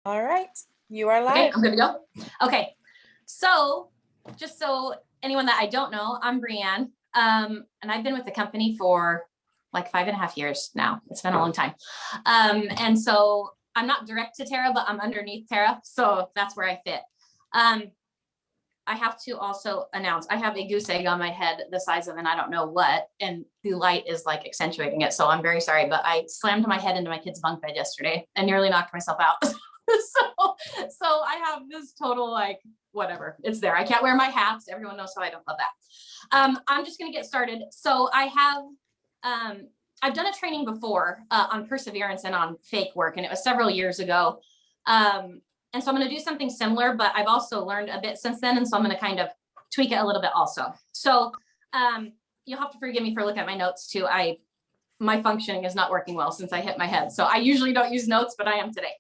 All right, you are Okay, live. I'm good to go. Okay, so just so anyone that I don't know, I'm Brianne, and I've been with the company for like 5.5 years now. It's been a long time. And so I'm not direct to Tara, but I'm underneath Tara, so that's where I fit. I have to also announce I have a goose egg on my head the size of an I don't know what, and the light is like accentuating it. So I'm very sorry, but I slammed my head into my kid's bunk bed yesterday and nearly knocked myself out. so I have this total like whatever. It's there. I can't wear my hats. Everyone knows how I don't love that. I'm just gonna get started. So I've done a training before on perseverance and on fake work, and it was several years ago. And so I'm going to do something similar, but I've also learned a bit since then. And so I'm going to kind of tweak it a little bit also. So you'll have to forgive me for looking at my notes too. My functioning is not working well since I hit my head. So I usually don't use notes, but I am today.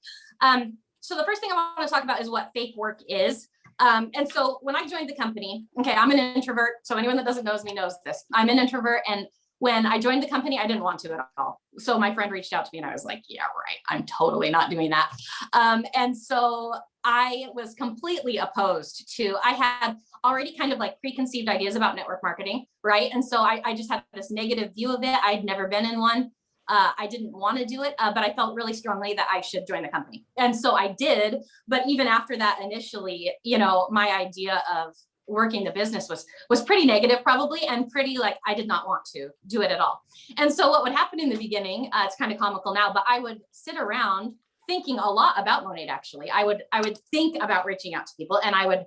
So the first thing I want to talk about is what fake work is. And so when I joined the company, okay, I'm an introvert. So anyone that doesn't know me knows this. I'm an introvert. And when I joined the company, I didn't want to at all. So my friend reached out to me and I was like, yeah, right. I'm totally not doing that. And so I was completely opposed to, I had already kind of like preconceived ideas about network marketing, right? And so I just had this negative view of it. I'd never been in one. I didn't want to do it, but I felt really strongly that I should join the company. And so I did. But even after that, initially, my idea of working the business was pretty negative probably, and pretty like I did not want to do it at all. And so what would happen in the beginning, it's kind of comical now, but I would sit around thinking a lot about Monade. Actually, I would think about reaching out to people, and I would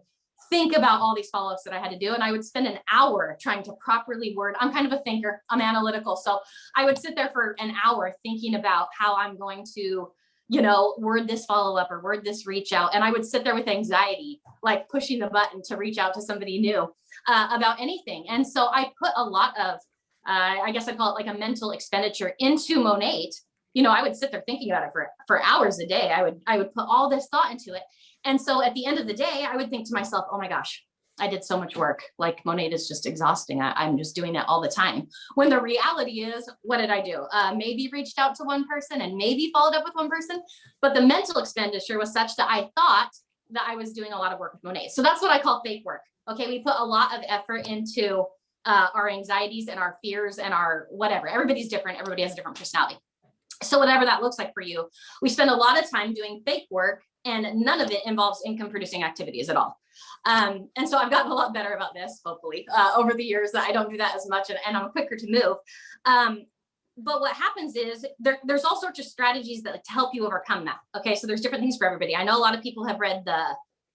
think about all these follow-ups that I had to do. And I would spend an hour trying to properly word. I'm kind of a thinker, I'm analytical. So I would sit there for an hour thinking about how I'm going to word this follow-up or word this reach out. And I would sit there with anxiety, like pushing the button to reach out to somebody new about anything. And so I put a lot of, I guess I call it like a mental expenditure into Monade. I would sit there thinking about it for hours a day. I would put all this thought into it. And so at the end of the day, I would think to myself, oh my gosh, I did so much work. Like Monade is just exhausting. I'm just doing it all the time. When the reality is, what did I do? Maybe reached out to one person and maybe followed up with one person, but the mental expenditure was such that I thought that I was doing a lot of work with Monade. So that's what I call fake work. Okay, we put a lot of effort into our anxieties and our fears and our whatever. Everybody's different. Everybody has a different personality. So whatever that looks like for you, we spend a lot of time doing fake work, and none of it involves income producing activities at all. And so I've gotten a lot better about this, hopefully, over the years, that I don't do that as much, and I'm quicker to move. But what happens is there's all sorts of strategies that to help you overcome that. Okay, so there's different things for everybody. I know a lot of people have read the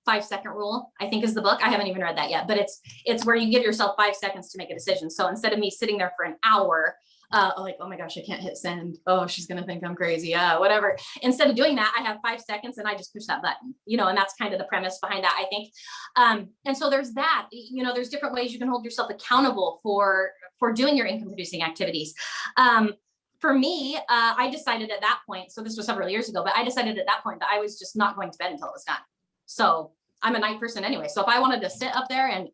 5-second rule, I think is the book. I haven't even read that yet, but it's where you give yourself 5 seconds to make a decision. So instead of me sitting there for an hour, like, oh my gosh, I can't hit send. Oh, she's going to think I'm crazy. Whatever. Instead of doing that, I have 5 seconds and I just push that button, and that's kind of the premise behind that, I think. And so there's that, there's different ways you can hold yourself accountable for doing your income producing activities. For me, I decided at that point, so this was several years ago, but I decided at that point that I was just not going to bed until it was done. So I'm a night person anyway. So if I wanted to sit up there and,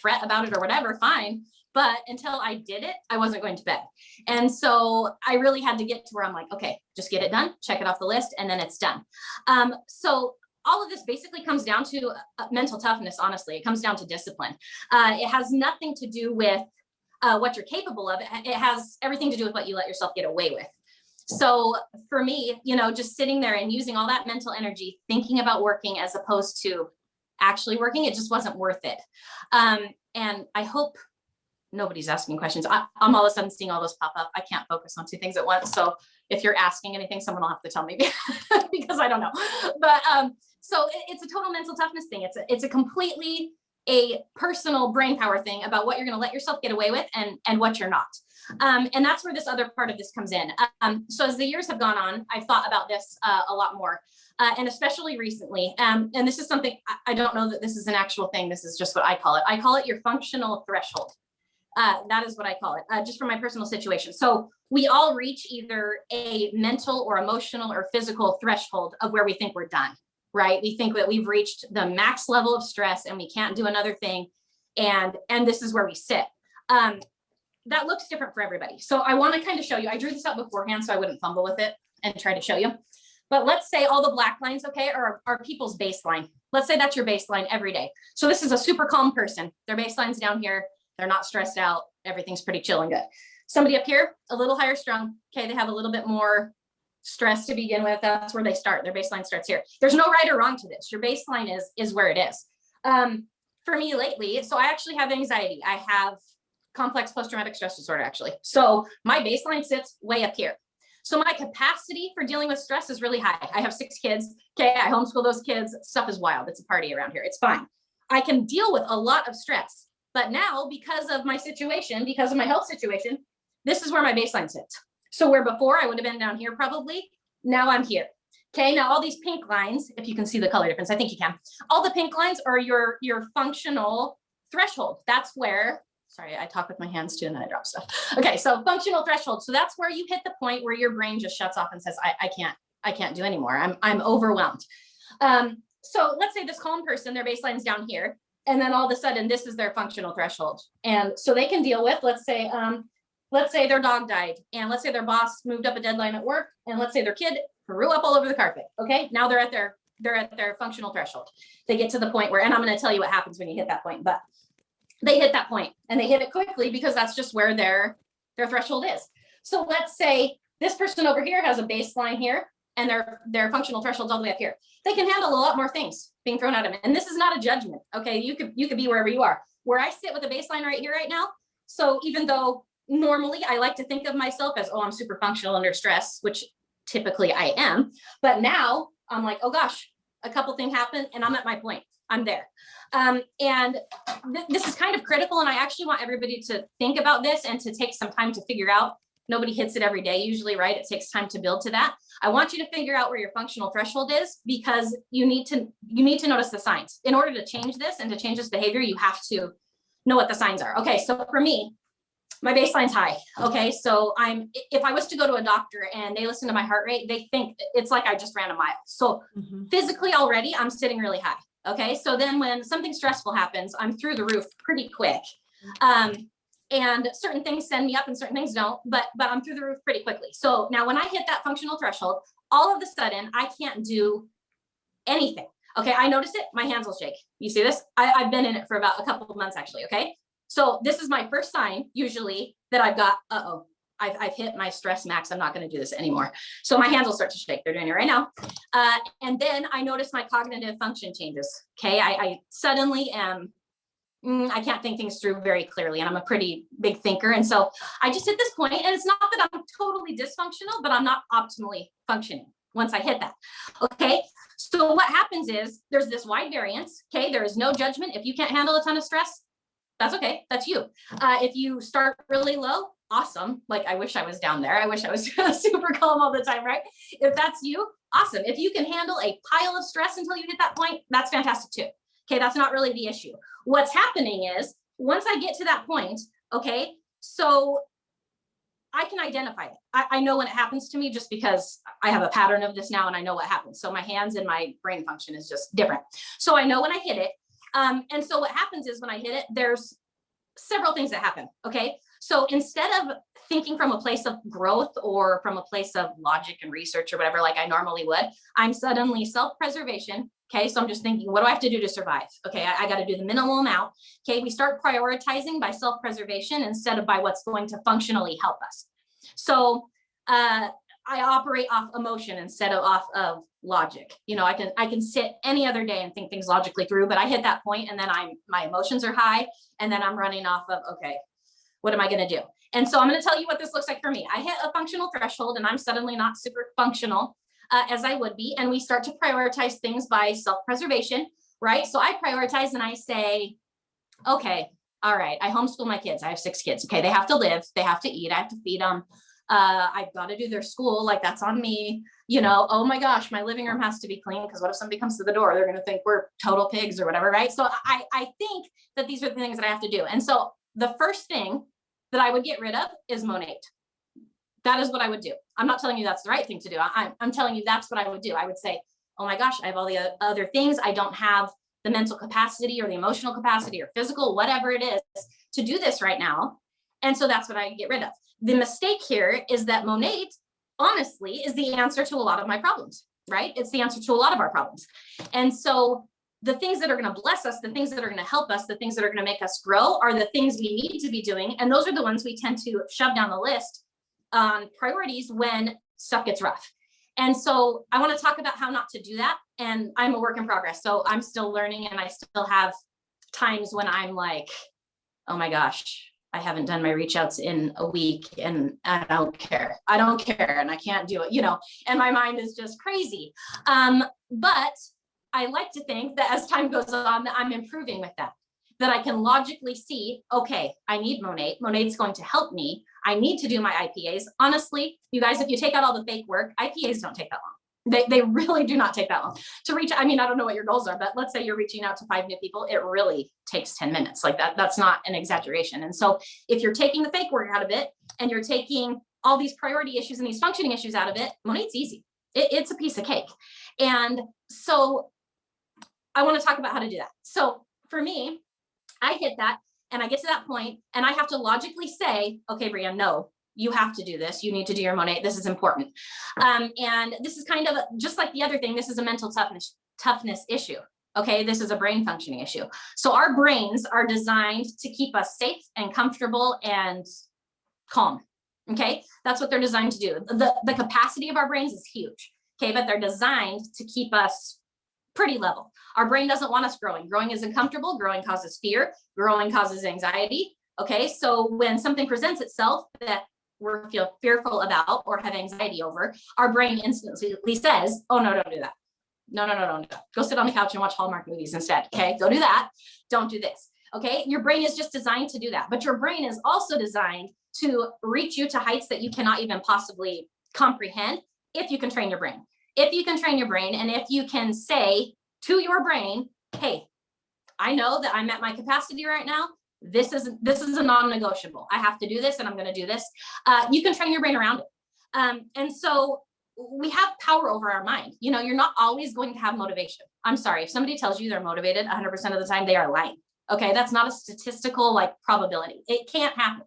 fret about it or whatever, fine. But until I did it, I wasn't going to bed. And so I really had to get to where I'm like, okay, just get it done, check it off the list, and then it's done. So all of this basically comes down to mental toughness, honestly. It comes down to discipline. It has nothing to do with what you're capable of. It has everything to do with what you let yourself get away with. So for me, just sitting there and using all that mental energy, thinking about working as opposed to actually working, it just wasn't worth it. And I hope nobody's asking questions. I'm all of a sudden seeing all those pop up. I can't focus on 2 things at once. So if you're asking anything, someone will have to tell me because I don't know. But so it's a total mental toughness thing. It's a completely a personal brain power thing about what you're going to let yourself get away with and what you're not. And that's where this other part of this comes in. So as the years have gone on, I've thought about this a lot more. And especially recently, and this is something, I don't know that this is an actual thing. This is just what I call it. I call it your functional threshold. That is what I call it, just from my personal situation. So we all reach either a mental or emotional or physical threshold of where we think we're done, right? We think that we've reached the max level of stress and we can't do another thing. And this is where we sit. That looks different for everybody. So I want to kind of show you, I drew this out beforehand so I wouldn't fumble with it and try to show you. But let's say all the black lines, okay, are people's baseline. Let's say that's your baseline every day. So this is a super calm person. Their baseline's down here. They're not stressed out. Everything's pretty chill and good. Somebody up here, a little higher strung. Okay, they have a little bit more stress to begin with. That's where they start. Their baseline starts here. There's no right or wrong to this. Your baseline is where it is. For me lately, so I actually have anxiety. I have complex post-traumatic stress disorder, actually. So my baseline sits way up here. So my capacity for dealing with stress is really high. I have 6 kids. Okay, I homeschool those kids. Stuff is wild. It's a party around here. It's fine. I can deal with a lot of stress. But now, because of my situation, because of my health situation, this is where my baseline sits. So where before I would have been down here probably, now I'm here. Okay, now all these pink lines, if you can see the color difference, I think you can. All the pink lines are your functional threshold. That's where, sorry, I talk with my hands too and then I drop stuff. Okay, so functional threshold. So that's where you hit the point where your brain just shuts off and says, I can't do anymore. I'm overwhelmed. So let's say this calm person, their baseline's down here. And then all of a sudden, this is their functional threshold. And so they can deal with, let's say their dog died, and let's say their boss moved up a deadline at work, and let's say their kid threw up all over the carpet. Okay, now they're at their functional threshold. They get to the point where, and I'm going to tell you what happens when you hit that point, but they hit that point and they hit it quickly because that's just where their threshold is. So let's say this person over here has a baseline here, and their functional threshold's all the way up here. They can handle a lot more things being thrown at them. And this is not a judgment. Okay, you could be wherever you are. Where I sit with a baseline right here, right now. So even though normally I like to think of myself as, oh, I'm super functional under stress, which typically I am. But now I'm like, oh gosh, a couple things happened and I'm at my point. I'm there. This is kind of critical. And I actually want everybody to think about this and to take some time to figure out. Nobody hits it every day usually, right? It takes time to build to that. I want you to figure out where your functional threshold is, because you need to notice the signs. In order to change this and to change this behavior, you have to know what the signs are. Okay, so for me, my baseline's high. Okay, so if I was to go to a doctor and they listen to my heart rate, they think it's like I just ran a mile. So physically already, I'm sitting really high. Okay, so then when something stressful happens, I'm through the roof pretty quick. And certain things send me up and certain things don't, but I'm through the roof pretty quickly. So now when I hit that functional threshold, all of a sudden I can't do anything. Okay, I notice it, my hands will shake. You see this? I've been in it for about a couple of months actually, okay? So this is my first sign usually that I've got, I've hit my stress max. I'm not gonna do this anymore. So my hands will start to shake. They're doing it right now. And then I notice my cognitive function changes. Okay, I suddenly am, I can't think things through very clearly, and I'm a pretty big thinker. And so I just hit this point, and it's not that I'm totally dysfunctional, but I'm not optimally functioning once I hit that. Okay, so what happens is there's this wide variance. Okay, there is no judgment. If you can't handle a ton of stress, that's okay. That's you. If you start really low, awesome. Like I wish I was down there. I wish I was super calm all the time, right? If that's you, awesome. If you can handle a pile of stress until you hit that point, that's fantastic too. Okay, that's not really the issue. What's happening is once I get to that point, okay, so I can identify it. I know when it happens to me just because I have a pattern of this now and I know what happens. So my hands and my brain function is just different. So I know when I hit it. And so what happens is when I hit it, there's several things that happen. Okay, so instead of thinking from a place of growth or from a place of logic and research or whatever, like I normally would, I'm suddenly self-preservation. Okay, so I'm just thinking, what do I have to do to survive? Okay, I got to do the minimal amount. Okay, we start prioritizing by self-preservation instead of by what's going to functionally help us. So I operate off emotion instead of off of logic. You know, I can sit any other day and think things logically through, but I hit that point and then my emotions are high, and then I'm running off of, okay, what am I going to do? And so I'm going to tell you what this looks like for me. I hit a functional threshold and I'm suddenly not super functional as I would be. And we start to prioritize things by self-preservation, right? So I prioritize and I say, okay, all right, I homeschool my kids. I have 6 kids. Okay, they have to live, they have to eat, I have to feed them. I've got to do their school, like that's on me. You know, oh my gosh, my living room has to be clean because what if somebody comes to the door? They're going to think we're total pigs or whatever, right? So I think that these are the things that I have to do. And so the first thing that I would get rid of is Monate. That is what I would do. I'm not telling you that's the right thing to do. I'm telling you that's what I would do. I would say, oh my gosh, I have all the other things. I don't have the mental capacity or the emotional capacity or physical, whatever it is, to do this right now. And so that's what I get rid of. The mistake here is that Monate, honestly, is the answer to a lot of my problems. right? It's the answer to a lot of our problems. And so the things that are going to bless us, the things that are going to help us, the things that are going to make us grow are the things we need to be doing. And those are the ones we tend to shove down the list on priorities when stuff gets rough. And so I want to talk about how not to do that. And I'm a work in progress. So I'm still learning, and I still have times when I'm like, oh my gosh, I haven't done my reach outs in a week and I don't care. And I can't do it, and my mind is just crazy. But I like to think that as time goes on, that I'm improving with that I can logically see, okay, I need Monat. Monat's going to help me. I need to do my IPAs. Honestly, you guys, if you take out all the fake work, IPAs don't take that long. They really do not take that long to reach. I mean, I don't know what your goals are, but let's say you're reaching out to 5 new people. It really takes 10 minutes like that. That's not an exaggeration. And so if you're taking the fake work out of it and you're taking all these priority issues and these functioning issues out of it, Monat's easy. It's a piece of cake. And so I want to talk about how to do that. So for me, I hit that and I get to that point and I have to logically say, okay, Brianne, no, you have to do this. You need to do your Monat. This is important. And this is kind of just like the other thing. This is a mental toughness issue. Okay. This is a brain functioning issue. So our brains are designed to keep us safe and comfortable and calm. Okay. That's what they're designed to do. The capacity of our brains is huge. Okay. But they're designed to keep us pretty level. Our brain doesn't want us growing. Growing is uncomfortable. Growing causes fear. Growing causes anxiety. Okay. So when something presents itself that we're feel fearful about or have anxiety over, our brain instantly says, oh, no, don't do that. No, don't do that. Go sit on the couch and watch Hallmark movies instead. Okay. Don't do that. Don't do this. Okay. Your brain is just designed to do that. But your brain is also designed to reach you to heights that you cannot even possibly comprehend if you can train your brain. If you can train your brain and if you can say to your brain, hey, I know that I'm at my capacity right now. This is a non-negotiable. I have to do this and I'm going to do this. You can train your brain around it. And so we have power over our mind. You're not always going to have motivation. I'm sorry. If somebody tells you they're motivated 100% of the time, they are lying. Okay. That's not a statistical probability. It can't happen.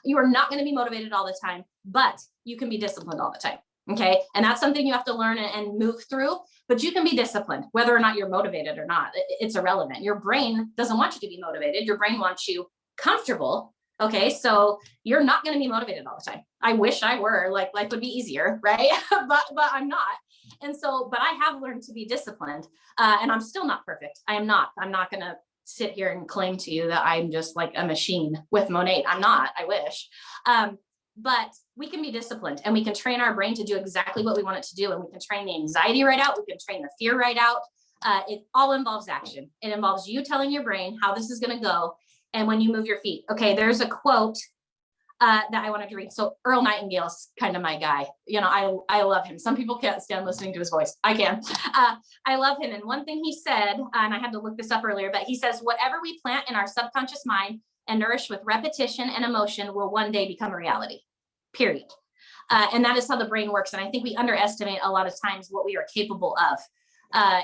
You are not going to be motivated all the time, but you can be disciplined all the time. Okay. And that's something you have to learn and move through, but you can be disciplined, whether or not you're motivated or not. It's irrelevant. Your brain doesn't want you to be motivated. Your brain wants you comfortable. Okay. So you're not going to be motivated all the time. I wish I were, life would be easier. Right. but I'm not. And so, but I have learned to be disciplined and I'm still not perfect. I'm not going to sit here and claim to you that I'm just like a machine with Monat. I'm not, I wish. But we can be disciplined and we can train our brain to do exactly what we want it to do. And we can train the anxiety right out. We can train the fear right out. It all involves action. It involves you telling your brain how this is going to go. And when you move your feet, okay, there's a quote that I wanted to read. So Earl Nightingale's kind of my guy. I love him. Some people can't stand listening to his voice. I can. I love him. And one thing he said, and I had to look this up earlier, but he says, whatever we plant in our subconscious mind and nourish with repetition and emotion will one day become a reality, period. And that is how the brain works. And I think we underestimate a lot of times what we are capable of.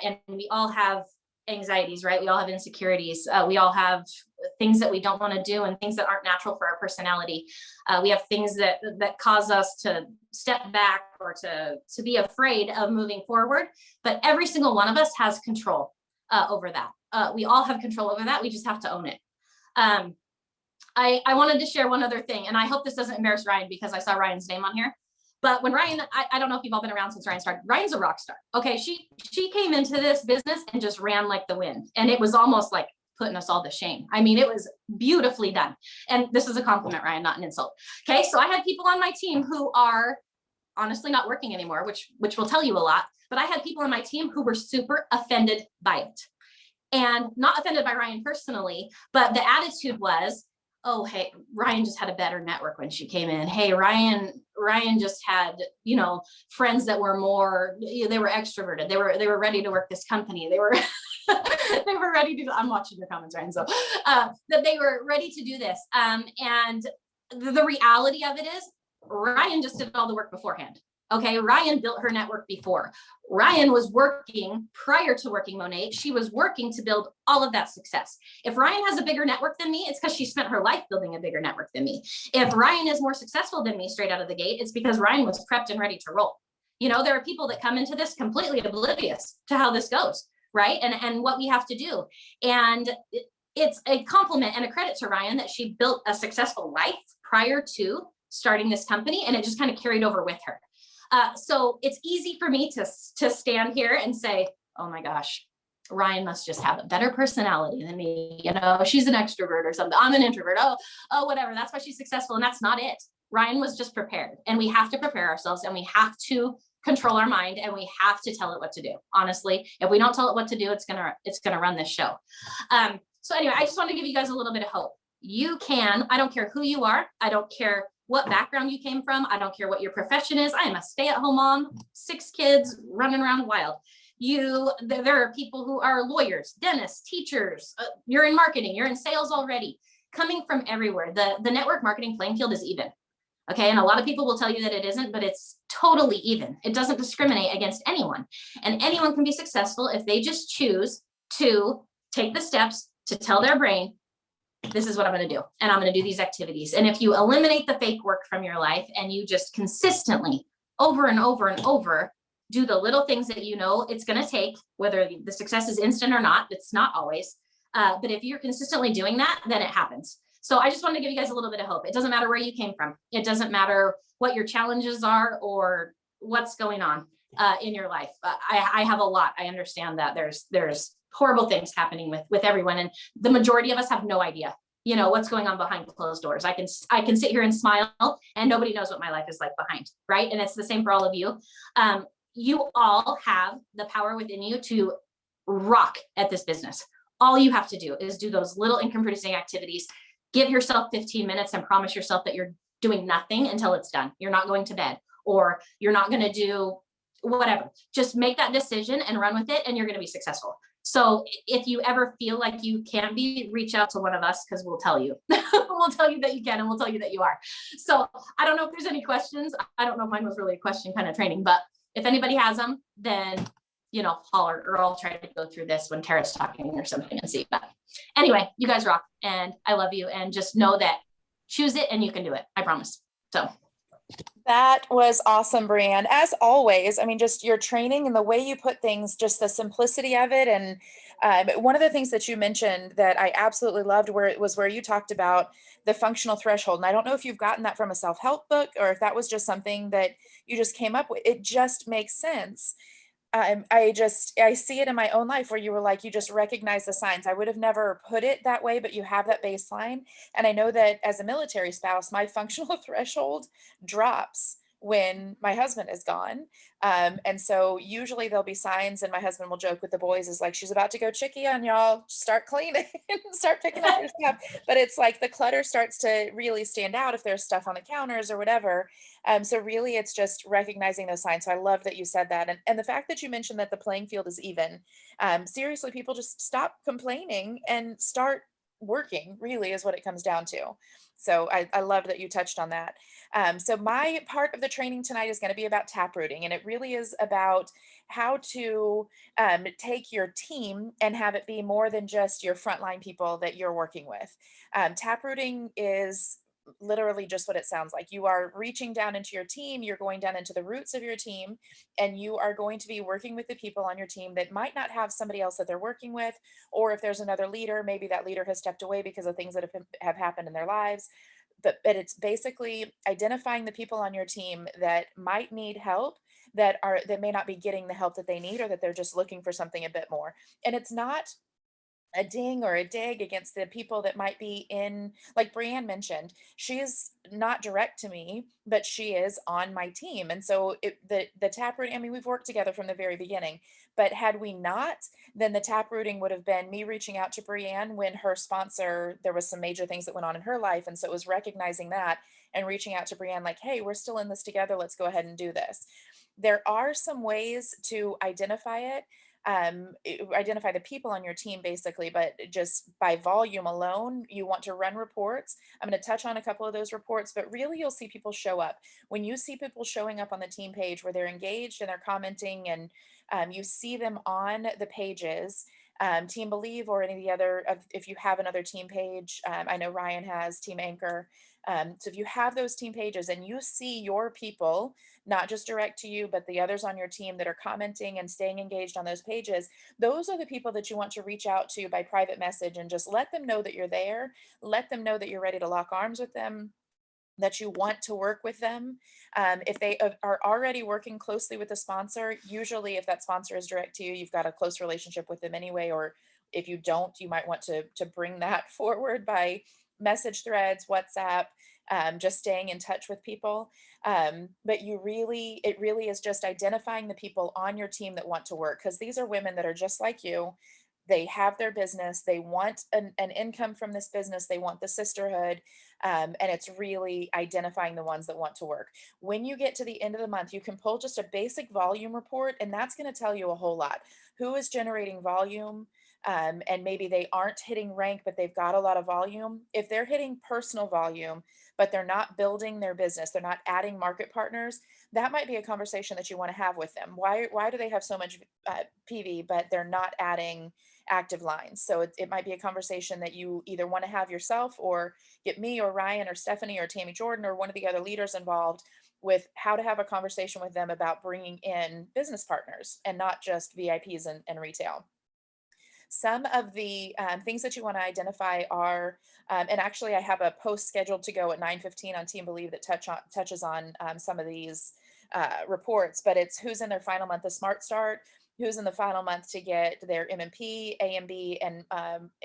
And we all have anxieties, right? We all have insecurities. We all have things that we don't want to do and things that aren't natural for our personality. We have things that cause us to step back or to be afraid of moving forward. But every single one of us has control over that. We all have control over that. We just have to own it. I wanted to share one other thing, and I hope this doesn't embarrass Ryan because I saw Ryan's name on here. But when Ryan, I don't know if you've all been around since Ryan started. Ryan's a rock star. Okay, she came into this business and just ran like the wind, and it was almost like putting us all to shame. I mean, it was beautifully done. And this is a compliment, Ryan, not an insult. Okay, so I had people on my team who are honestly not working anymore, which will tell you a lot. But I had people on my team who were super offended by it, and not offended by Ryan personally, but the attitude was, oh, hey, Ryan just had a better network when she came in. Hey, Ryan just had, friends that were more, they were extroverted. They were ready to work this company. They were, they were ready to, I'm watching your comments, Ryan. So that they were ready to do this. And the reality of it is Ryan just did all the work beforehand. Okay, Ryan built her network before. Ryan was working prior to working Monat. She was working to build all of that success. If Ryan has a bigger network than me, it's because she spent her life building a bigger network than me. If Ryan is more successful than me straight out of the gate, it's because Ryan was prepped and ready to roll. You know, there are people that come into this completely oblivious to how this goes, right? And what we have to do. And it's a compliment and a credit to Ryan that she built a successful life prior to starting this company, and it just kind of carried over with her. So it's easy for me to stand here and say, oh my gosh, Ryan must just have a better personality than me. You know, she's an extrovert or something. I'm an introvert. Oh, whatever. That's why she's successful. And that's not it. Ryan was just prepared, and we have to prepare ourselves, and we have to control our mind, and we have to tell it what to do. Honestly, if we don't tell it what to do, it's gonna run this show. So anyway, I just want to give you guys a little bit of hope. You can. I don't care who you are. I don't care what background you came from. I don't care what your profession is. I am a stay-at-home mom, 6 kids running around wild. There are people who are lawyers, dentists, teachers. You're in marketing. You're in sales already. Coming from everywhere. The network marketing playing field is even. Okay, and a lot of people will tell you that it isn't, but it's totally even. It doesn't discriminate against anyone, and anyone can be successful if they just choose to take the steps to tell their brain, this is what I'm going to do, and I'm going to do these activities. And if you eliminate the fake work from your life and you just consistently over and over and over do the little things that you know it's going to take, whether the success is instant or not, it's not always, but if you're consistently doing that, then it happens. So I just wanted to give you guys a little bit of hope. It doesn't matter where you came from. It doesn't matter what your challenges are or what's going on in your life. I have a lot. I understand that there's horrible things happening with everyone, and the majority of us have no idea, you know, what's going on behind closed doors. I can sit here and smile, and nobody knows what my life is like behind, right? And it's the same for all of you. You all have the power within you to rock at this business. All you have to do is do those little income producing activities. Give yourself 15 minutes and promise yourself that you're doing nothing until it's done. You're not going to bed, or you're not going to do whatever. Just make that decision and run with it, and you're going to be successful. So if you ever feel like you can't be, reach out to one of us, because we'll tell you. We'll tell you that you can, and we'll tell you that you are. So I don't know if there's any questions. I don't know if mine was really a question kind of training, but if anybody has them, then, you know, holler, or I'll try to go through this when Tara's talking or something and see. But anyway, you guys rock, and I love you, and just know that choose it and you can do it. I promise. So that was awesome, Brianne. As always, I mean, just your training and the way you put things, just the simplicity of it. And one of the things that you mentioned that I absolutely loved where you talked about the functional threshold. And I don't know if you've gotten that from a self-help book, or if that was just something that you just came up with. It just makes sense. I see it in my own life where you were like, you just recognize the signs. I would have never put it that way, but you have that baseline. And I know that as a military spouse, my functional threshold drops when my husband is gone. And so usually there'll be signs, and my husband will joke with the boys, is like, she's about to go chickie on y'all, start cleaning, start picking up your stuff. But it's like the clutter starts to really stand out if there's stuff on the counters or whatever. So really it's just recognizing those signs. So I love that you said that. And the fact that you mentioned that the playing field is even, seriously, people just stop complaining and start working, really is what it comes down to. So I love that you touched on that. So my part of the training tonight is going to be about taprooting, and it really is about how to take your team and have it be more than just your frontline people that you're working with. Taprooting is literally just what it sounds like. You are reaching down into your team, you're going down into the roots of your team, and you are going to be working with the people on your team that might not have somebody else that they're working with, or if there's another leader, maybe that leader has stepped away because of things that have happened in their lives. But it's basically identifying the people on your team that might need help, that may not be getting the help that they need, or that they're just looking for something a bit more. And it's not a ding or a dig against the people that might be in, like Brianne mentioned, she is not direct to me, but she is on my team. And so the taprooting, I mean, we've worked together from the very beginning, but had we not, then the taprooting would have been me reaching out to Brianne when her sponsor, there was some major things that went on in her life. And so it was recognizing that and reaching out to Brianne, like, hey, we're still in this together. Let's go ahead and do this. There are some ways to identify it. Identify the people on your team basically, but just by volume alone, you want to run reports. I'm going to touch on a couple of those reports, but really you'll see people show up. When you see people showing up on the team page where they're engaged and they're commenting, and you see them on the pages, Team Believe or any of the other, if you have another team page, I know Ryan has Team Anchor. So if you have those team pages and you see your people, not just direct to you, but the others on your team that are commenting and staying engaged on those pages, those are the people that you want to reach out to by private message and just let them know that you're there. Let them know that you're ready to lock arms with them, that you want to work with them. If they are already working closely with a sponsor, usually if that sponsor is direct to you, you've got a close relationship with them anyway. Or if you don't, you might want to bring that forward by message threads, WhatsApp, just staying in touch with people. But it really is just identifying the people on your team that want to work, because these are women that are just like you. They have their business. They want an income from this business. They want the sisterhood. And it's really identifying the ones that want to work. When you get to the end of the month, you can pull just a basic volume report, and that's going to tell you a whole lot. Who is generating volume? And maybe they aren't hitting rank, but they've got a lot of volume. If they're hitting personal volume, but they're not building their business, they're not adding market partners, that might be a conversation that you want to have with them. Why do they have so much PV, but they're not adding active lines? So it might be a conversation that you either want to have yourself, or get me or Ryan or Stephanie or Tammy Jordan or one of the other leaders involved with how to have a conversation with them about bringing in business partners and not just VIPs and retail. Some of the things that you want to identify are, and actually I have a post scheduled to go at 9:15 on Team Believe that touches on some of these reports, but it's who's in their final month of Smart Start, who's in the final month to get their MMP, AMB, and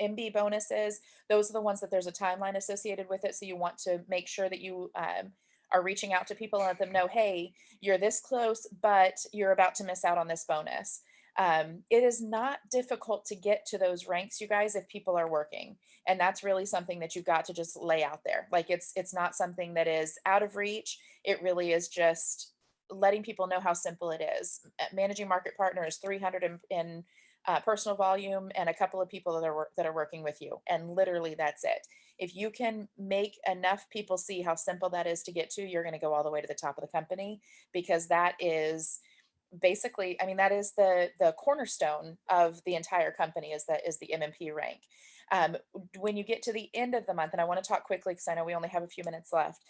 MB bonuses. Those are the ones that there's a timeline associated with it. So you want to make sure that you are reaching out to people and let them know, hey, you're this close, but you're about to miss out on this bonus. It is not difficult to get to those ranks, you guys, if people are working. And that's really something that you've got to just lay out there. Like it's not something that is out of reach. It really is just letting people know how simple it is. Managing market partners, 300 in personal volume, and a couple of people that are working with you. And literally that's it. If you can make enough people see how simple that is to get to, you're going to go all the way to the top of the company, because that is basically, I mean, that is the cornerstone of the entire company, is the MMP rank. When you get to the end of the month, and I want to talk quickly because I know we only have a few minutes left.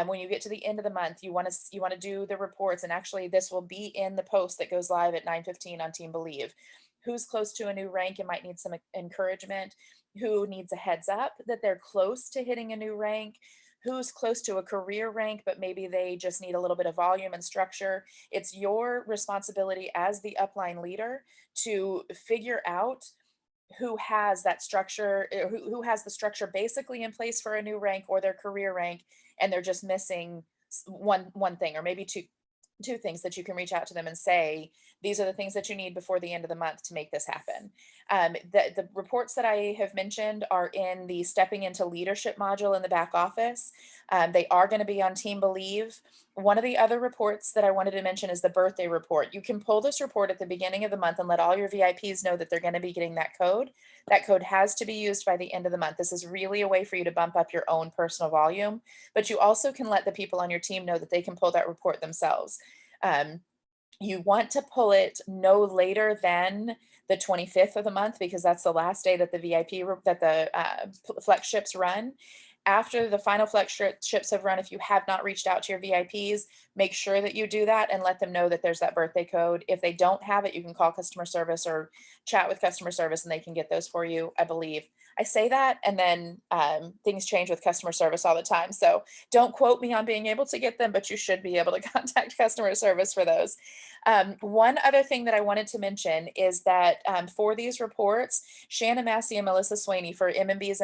When you get to the end of the month, you want to do the reports, and actually this will be in the post that goes live at 9:15 on Team Believe. Who's close to a new rank and might need some encouragement? Who needs a heads up that they're close to hitting a new rank? Who's close to a career rank, but maybe they just need a little bit of volume and structure? It's your responsibility as the upline leader to figure out who has that structure, who has the structure basically in place for a new rank or their career rank, and they're just missing one thing, or maybe two things, that you can reach out to them and say, these are the things that you need before the end of the month to make this happen. The reports that I have mentioned are in the stepping into leadership module in the back office. They are going to be on Team Believe. One of the other reports that I wanted to mention is the birthday report. You can pull this report at the beginning of the month and let all your VIPs know that they're going to be getting that code. That code has to be used by the end of the month. This is really a way for you to bump up your own personal volume, but you also can let the people on your team know that they can pull that report themselves. Um, you want to pull it no later than the 25th of the month, because that's the last day that the that the flex ships run. After the final flex ships have run, if you have not reached out to your VIPs, make sure that you do that and let them know that there's that birthday code. If they don't have it, you can call customer service or chat with customer service and they can get those for you, I believe. I say that, and then things change with customer service all the time. So don't quote me on being able to get them, but you should be able to contact customer service for those. One other thing that I wanted to mention is that for these reports, Shannon Massey and Melissa Swaney for MMBs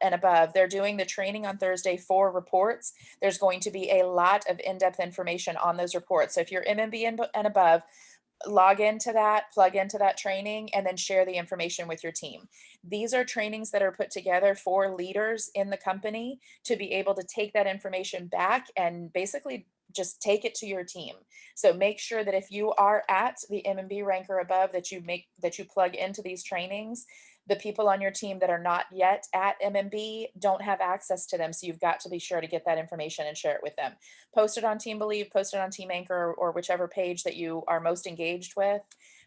and above, they're doing the training on Thursday for reports. There's going to be a lot of in-depth information on those reports. So if you're MMB and above, log into that, plug into that training, and then share the information with your team. These are trainings that are put together for leaders in the company to be able to take that information back and basically just take it to your team. So make sure that if you are at the MMB rank or above, that you plug into these trainings. The people on your team that are not yet at MMB don't have access to them. So you've got to be sure to get that information and share it with them. Post it on Team Believe, post it on Team Anchor, or whichever page that you are most engaged with.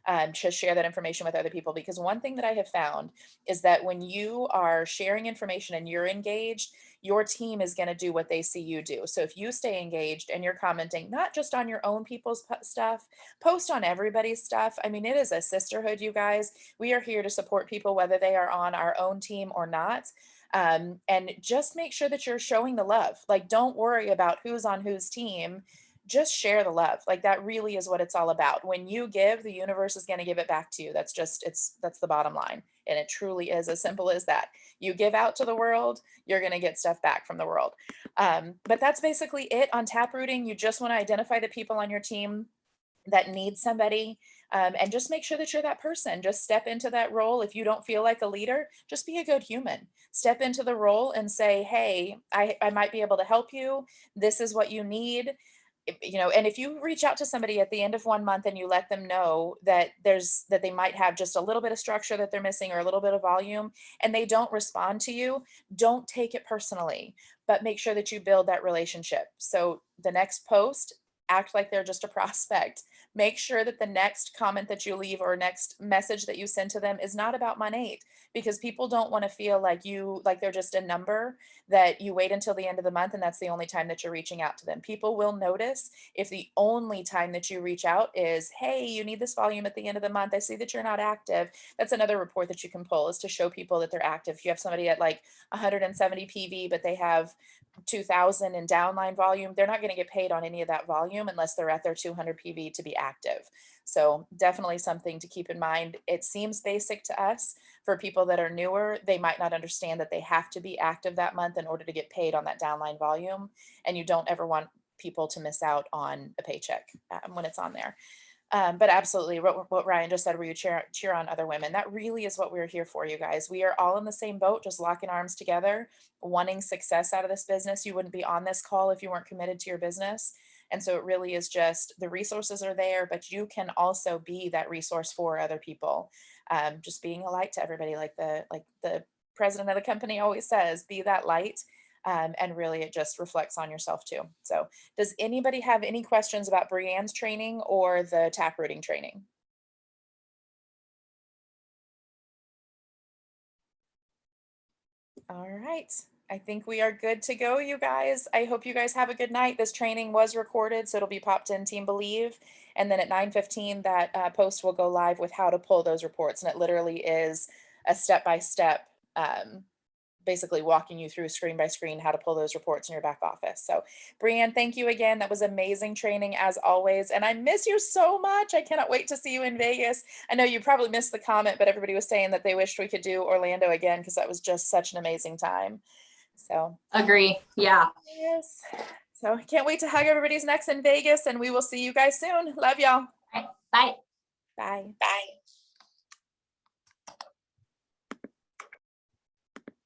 to share that information with other people. Because one thing that I have found is that when you are sharing information and you're engaged, your team is going to do what they see you do. So if you stay engaged and you're commenting, not just on your own people's stuff, post on everybody's stuff. I mean, it is a sisterhood, you guys. We are here to support people, whether they are on our own team or not. And just make sure that you're showing the love. Like, don't worry about who's on whose team. Just share the love. Like, that really is what it's all about. When you give, the universe is going to give it back to you. That's the bottom line. And it truly is as simple as that. You give out to the world, you're going to get stuff back from the world. But that's basically it on taprooting. You just want to identify the people on your team that need somebody, and just make sure that you're that person. Just step into that role. If you don't feel like a leader, just be a good human. Step into the role and say, hey, I might be able to help you. This is what you need. And if you reach out to somebody at the end of 1 month and you let them know that they might have just a little bit of structure that they're missing or a little bit of volume, and they don't respond to you, don't take it personally, but make sure that you build that relationship. So the next post, act like they're just a prospect. Make sure that the next comment that you leave or next message that you send to them is not about Monate, because people don't want to feel like they're just a number, that you wait until the end of the month and that's the only time that you're reaching out to them. People will notice if the only time that you reach out is, hey, you need this volume at the end of the month. I see that you're not active. That's another report that you can pull, is to show people that they're active. If you have somebody at like 170 PV, but they have 2000 in downline volume, they're not going to get paid on any of that volume unless they're at their 200 PV to be active. So definitely something to keep in mind. It seems basic to us. For people that are newer, they might not understand that they have to be active that month in order to get paid on that downline volume. And you don't ever want people to miss out on a paycheck when it's on there. But absolutely, what Ryan just said, where you cheer on other women, that really is what we're here for, you guys. We are all in the same boat, just locking arms together, wanting success out of this business. You wouldn't be on this call if you weren't committed to your business. And so it really is just, the resources are there, but you can also be that resource for other people. Just being a light to everybody, like the president of the company always says, be that light. And really it just reflects on yourself too. So does anybody have any questions about Brianne's training or the taprooting training? All right. I think we are good to go, you guys. I hope you guys have a good night. This training was recorded, so it'll be popped in Team Believe. And then at 9:15, that post will go live with how to pull those reports. And it literally is a step-by-step, basically walking you through screen by screen how to pull those reports in your back office. So Brianne, thank you again. That was amazing training as always. And I miss you so much. I cannot wait to see you in Vegas. I know you probably missed the comment, but everybody was saying that they wished we could do Orlando again, because that was just such an amazing time. So Agree. Yeah. yes. So I can't wait to hug everybody's necks in Vegas, and we will see you guys soon. Love y'all. All right. Bye. Bye. Bye.